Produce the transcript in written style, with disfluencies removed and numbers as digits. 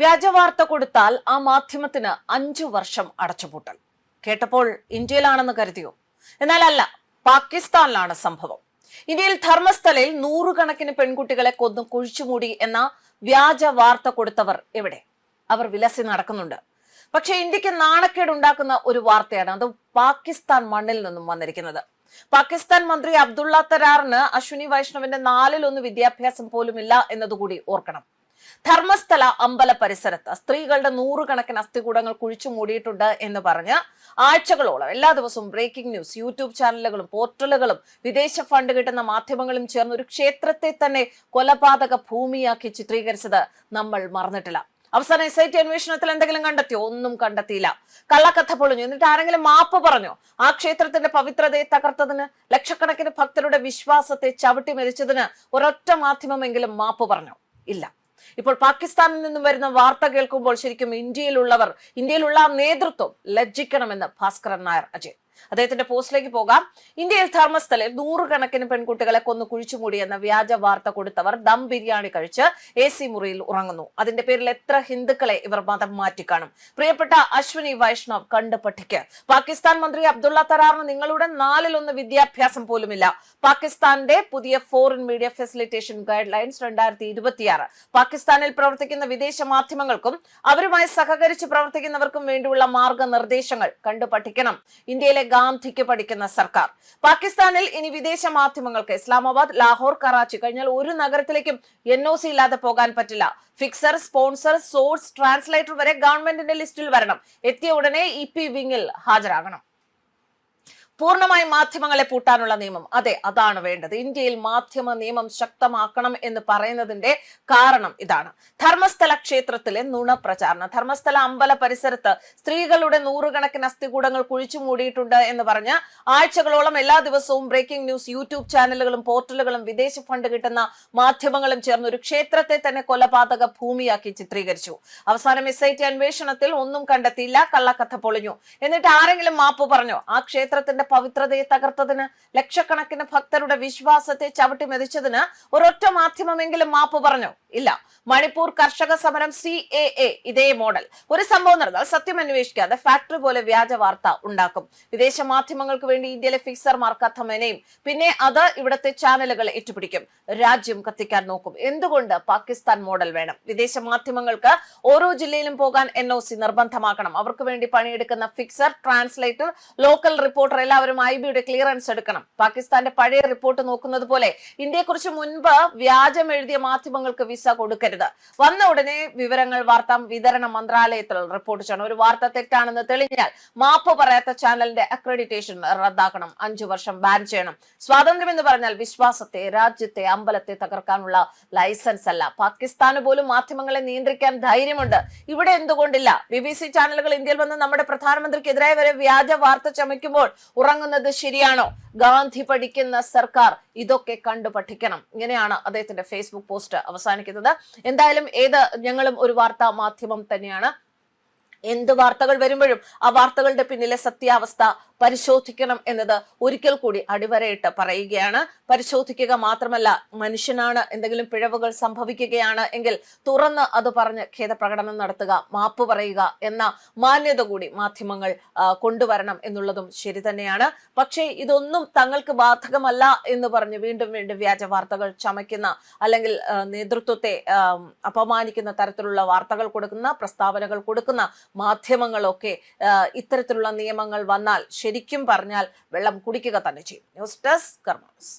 വ്യാജവാർത്ത കൊടുത്താൽ ആ മാധ്യമത്തിന് 5 വർഷം അടച്ചുപൂട്ടൽ. കേട്ടപ്പോൾ ഇന്ത്യയിലാണെന്ന് കരുതിയോ? എന്നാൽ അല്ല, പാകിസ്ഥാനിലാണ് സംഭവം. ഇന്ത്യയിൽ ധർമ്മസ്ഥലയിൽ നൂറുകണക്കിന് പെൺകുട്ടികളെ കൊന്നു കുഴിച്ചുമൂടി എന്ന വ്യാജ വാർത്ത കൊടുത്തവർ എവിടെ? അവർ വിലസി നടക്കുന്നുണ്ട്. പക്ഷെ ഇന്ത്യക്ക് നാണക്കേടുണ്ടാക്കുന്ന ഒരു വാർത്തയാണ് അത് പാകിസ്ഥാൻ മണ്ണിൽ നിന്നും വന്നിരിക്കുന്നത്. പാകിസ്ഥാൻ മന്ത്രി അബ്ദുള്ള തരാറിന് അശ്വിനി വൈഷ്ണവിന്റെ 1/4 വിദ്യാഭ്യാസം പോലുമില്ല എന്നതുകൂടി ഓർക്കണം. ധർമ്മസ്ഥല അമ്പല പരിസരത്ത് സ്ത്രീകളുടെ 100 കണക്കിന് അസ്ഥികൂടങ്ങൾ കുഴിച്ചു മൂടിയിട്ടുണ്ട് എന്ന് പറഞ്ഞ് ആഴ്ചകളോളം എല്ലാ ദിവസവും ബ്രേക്കിംഗ് ന്യൂസ്, യൂട്യൂബ് ചാനലുകളും പോർട്ടലുകളും വിദേശ ഫണ്ട് കിട്ടുന്ന മാധ്യമങ്ങളും ചേർന്ന് ഒരു ക്ഷേത്രത്തെ തന്നെ കൊലപാതക ഭൂമിയാക്കി ചിത്രീകരിച്ചത് നമ്മൾ മറന്നിട്ടില്ല. അവസാനം SIT അന്വേഷണത്തിൽ എന്തെങ്കിലും കണ്ടെത്തിയോ? ഒന്നും കണ്ടെത്തിയില്ല. കള്ളക്കഥ പൊളിഞ്ഞു. എന്നിട്ട് ആരെങ്കിലും മാപ്പ് പറഞ്ഞോ? ആ ക്ഷേത്രത്തിന്റെ പവിത്രതയെ തകർത്തതിന്, ലക്ഷക്കണക്കിന് ഭക്തരുടെ വിശ്വാസത്തെ ചവിട്ടി മെതിച്ചതിന് ഒരൊറ്റ മാധ്യമമെങ്കിലും മാപ്പ് പറഞ്ഞോ? ഇല്ല. ഇപ്പോൾ പാകിസ്ഥാനിൽ നിന്നും വരുന്ന വാർത്ത കേൾക്കുമ്പോൾ ശരിക്കും ഇന്ത്യയിലുള്ള നേതൃത്വം ലജ്ജിക്കണമെന്ന് ഭാസ്കരൻ നായർ അജയ്. അദ്ദേഹത്തിന്റെ പോസ്റ്റിലേക്ക് പോകാം. ഇന്ത്യയിൽ ധർമ്മസ്ഥലയിൽ 100 കണക്കിന് പെൺകുട്ടികളെ കൊന്നു കുഴിച്ചുമൂടി എന്ന വ്യാജ വാർത്ത കൊടുത്തവർ ദം ബിരിയാണി കഴിച്ച് AC മുറിയിൽ ഉറങ്ങുന്നു. അതിന്റെ പേരിൽ എത്ര ഹിന്ദുക്കളെ ഇവർ മതം മാറ്റിക്കാണും? പ്രിയപ്പെട്ട അശ്വിനി വൈഷ്ണവ്, കണ്ട് പഠിക്ക്. പാകിസ്ഥാൻ മന്ത്രി അബ്ദുള്ള തരാറിന് നിങ്ങളുടെ 1/4 വിദ്യാഭ്യാസം പോലുമില്ല. പാകിസ്ഥാന്റെ പുതിയ foreign media facilitation guide lines 2026 പാകിസ്ഥാനിൽ പ്രവർത്തിക്കുന്ന വിദേശ മാധ്യമങ്ങൾക്കും അവരുമായി സഹകരിച്ച് പ്രവർത്തിക്കുന്നവർക്കും വേണ്ടിയുള്ള മാർഗനിർദ്ദേശങ്ങൾ കണ്ടു പഠിക്കണം. ഇന്ത്യയിലെ ഗാന്ധിക്ക് പഠിക്കുന്ന സർക്കാർ. പാകിസ്ഥാനിൽ ഇനി വിദേശ മാധ്യമങ്ങൾക്ക് ഇസ്ലാമാബാദ്, ലാഹോർ, കറാച്ചി കഴിഞ്ഞാൽ ഒരു നഗരത്തിലേക്കും NOC ഇല്ലാതെ പോകാൻ പറ്റില്ല. ഫിക്സർ, സ്പോൺസർ, സോഴ്സ്, ട്രാൻസ്ലേറ്റർ വരെ ഗവൺമെന്റിന്റെ ലിസ്റ്റിൽ വരണം. എത്തിയ ഉടനെ EP വിങ്ങിൽ ഹാജരാകണം. പൂർണ്ണമായി മാധ്യമങ്ങളെ പൂട്ടാനുള്ള നിയമം, അതെ, അതാണ് വേണ്ടത്. ഇന്ത്യയിൽ മാധ്യമ നിയമം ശക്തമാക്കണം എന്ന് പറയുന്നതിന്റെ കാരണം ഇതാണ്. ധർമ്മസ്ഥല ക്ഷേത്രത്തിലെ നുണപ്രചാരണം. ധർമ്മസ്ഥല അമ്പല പരിസരത്ത് സ്ത്രീകളുടെ 100 കണക്കിന് അസ്ഥികൂടങ്ങൾ കുഴിച്ചു മൂടിയിട്ടുണ്ട് എന്ന് പറഞ്ഞ് ആഴ്ചകളോളം എല്ലാ ദിവസവും ബ്രേക്കിംഗ് ന്യൂസ്, യൂട്യൂബ് ചാനലുകളും പോർട്ടലുകളും വിദേശ ഫണ്ട് കിട്ടുന്ന മാധ്യമങ്ങളും ചേർന്ന് ഒരു ക്ഷേത്രത്തെ തന്നെ കൊലപാതക ഭൂമിയാക്കി ചിത്രീകരിച്ചു. അവസാനം SIT അന്വേഷണത്തിൽ ഒന്നും കണ്ടെത്തിയില്ല. കള്ളക്കഥ പൊളിഞ്ഞു. എന്നിട്ട് ആരെങ്കിലും മാപ്പ് പറഞ്ഞോ? ആ ക്ഷേത്രത്തിന്റെ പവിത്രതയെ തകർത്തതിന്, ലക്ഷക്കണക്കിന് ഭക്തരുടെ വിശ്വാസത്തെ ചവിട്ടി മെതിച്ചതിന് ഒരൊറ്റ മാധ്യമമെങ്കിലും മാപ്പ് പറഞ്ഞോ? ഇല്ല. മണിപ്പൂർ കർഷക സമരം, CAA, ഇതേ മോഡൽ. ഒരു സംഭവം നടന്നാൽ സത്യം അന്വേഷിക്കാതെ ഫാക്ടറി പോലെ വ്യാജ വാർത്ത ഉണ്ടാക്കും. വിദേശ മാധ്യമങ്ങൾക്ക് വേണ്ടി ഇന്ത്യയിലെ ഫിക്സർമാർ കഥ മെനയും. പിന്നെ അത് ഇവിടത്തെ ചാനലുകൾ ഏറ്റുപിടിക്കും. രാജ്യം കത്തിക്കാൻ നോക്കും. എന്തുകൊണ്ട് പാകിസ്ഥാൻ മോഡൽ വേണം? വിദേശ മാധ്യമങ്ങൾക്ക് ഓരോ ജില്ലയിലും പോകാൻ NOC നിർബന്ധമാക്കണം. അവർക്ക് വേണ്ടി പണിയെടുക്കുന്ന ഫിക്സർ, ട്രാൻസ്ലേറ്റർ, ലോക്കൽ റിപ്പോർട്ടർ എല്ലാവരും IBയുടെ ക്ലിയറൻസ് എടുക്കണം. പാകിസ്ഥാന്റെ പഴയ റിപ്പോർട്ട് നോക്കുന്നത് പോലെ ഇന്ത്യയെക്കുറിച്ച് മുൻപ് വ്യാജം എഴുതിയ മാധ്യമങ്ങൾക്ക് വിസ കൊടുക്കരുത്. വന്ന ഉടനെ വിവരങ്ങൾ വാർത്താ വിതരണ മന്ത്രാലയത്തിൽ റിപ്പോർട്ട് ചെയ്യണം. ഒരു വാർത്ത തെറ്റാണെന്ന് തെളിഞ്ഞാൽ മാപ്പ് പറയാത്ത ചാനലിന്റെ അക്രഡിറ്റേഷൻ റദ്ദാക്കണം. 5 വർഷം ബാൻ ചെയ്യണം. സ്വാതന്ത്ര്യം എന്ന് പറഞ്ഞാൽ വിശ്വാസത്തെ, രാജ്യത്തെ, അമ്പലത്തെ തകർക്കാനുള്ള ലൈസൻസ് അല്ല. പാകിസ്ഥാന് പോലും മാധ്യമങ്ങളെ നിയന്ത്രിക്കാൻ ധൈര്യമുണ്ട്. ഇവിടെ എന്തുകൊണ്ടില്ല? BBC ചാനലുകൾ ഇന്ത്യയിൽ വന്ന് നമ്മുടെ പ്രധാനമന്ത്രിക്കെതിരായി വരെ വ്യാജ വാർത്ത ചമയ്ക്കുമ്പോൾ ഉറങ്ങുന്നത് ശരിയാണോ? ഗാന്ധി പഠിക്കുന്ന സർക്കാർ ഇതൊക്കെ കണ്ടു പഠിക്കണം. ഇങ്ങനെയാണ് അദ്ദേഹത്തിന്റെ ഫേസ്ബുക്ക് പോസ്റ്റ് അവസാനിക്കുന്നത്. എന്തായാലും ഞങ്ങളും ഒരു വാർത്താ മാധ്യമം തന്നെയാണ്. എന്ത് വാർത്തകൾ വരുമ്പോഴും ആ വാർത്തകളുടെ പിന്നിലെ സത്യാവസ്ഥ പരിശോധിക്കണം എന്നത് ഒരിക്കൽ കൂടി അടിവരയിട്ട് പറയുകയാണ്. പരിശോധിക്കുക മാത്രമല്ല, മനുഷ്യനാണ്, എന്തെങ്കിലും പിഴവുകൾ സംഭവിക്കുകയാണ് എങ്കിൽ തുറന്ന് അത് പറഞ്ഞ് ഖേദപ്രകടനം നടത്തുക, മാപ്പ് പറയുക എന്ന മാന്യത കൂടി മാധ്യമങ്ങൾ കൊണ്ടുവരണം എന്നുള്ളതും ശരി തന്നെയാണ്. പക്ഷേ ഇതൊന്നും തങ്ങൾക്ക് ബാധകമല്ല എന്ന് പറഞ്ഞ് വീണ്ടും വീണ്ടും വ്യാജ വാർത്തകൾ ചമയ്ക്കുന്ന, അല്ലെങ്കിൽ നേതൃത്വത്തെ അപമാനിക്കുന്ന തരത്തിലുള്ള വാർത്തകൾ കൊടുക്കുന്ന, പ്രസ്താവനകൾ കൊടുക്കുന്ന മാധ്യമങ്ങളൊക്കെ ഇത്തരത്തിലുള്ള നിയമങ്ങൾ വന്നാൽ ശരിക്കും പറഞ്ഞാൽ വെള്ളം കുടിക്കുക തന്നെ ചെയ്യും. ന്യൂസ് ഡെസ്ക് കർമ്മ ന്യൂസ്.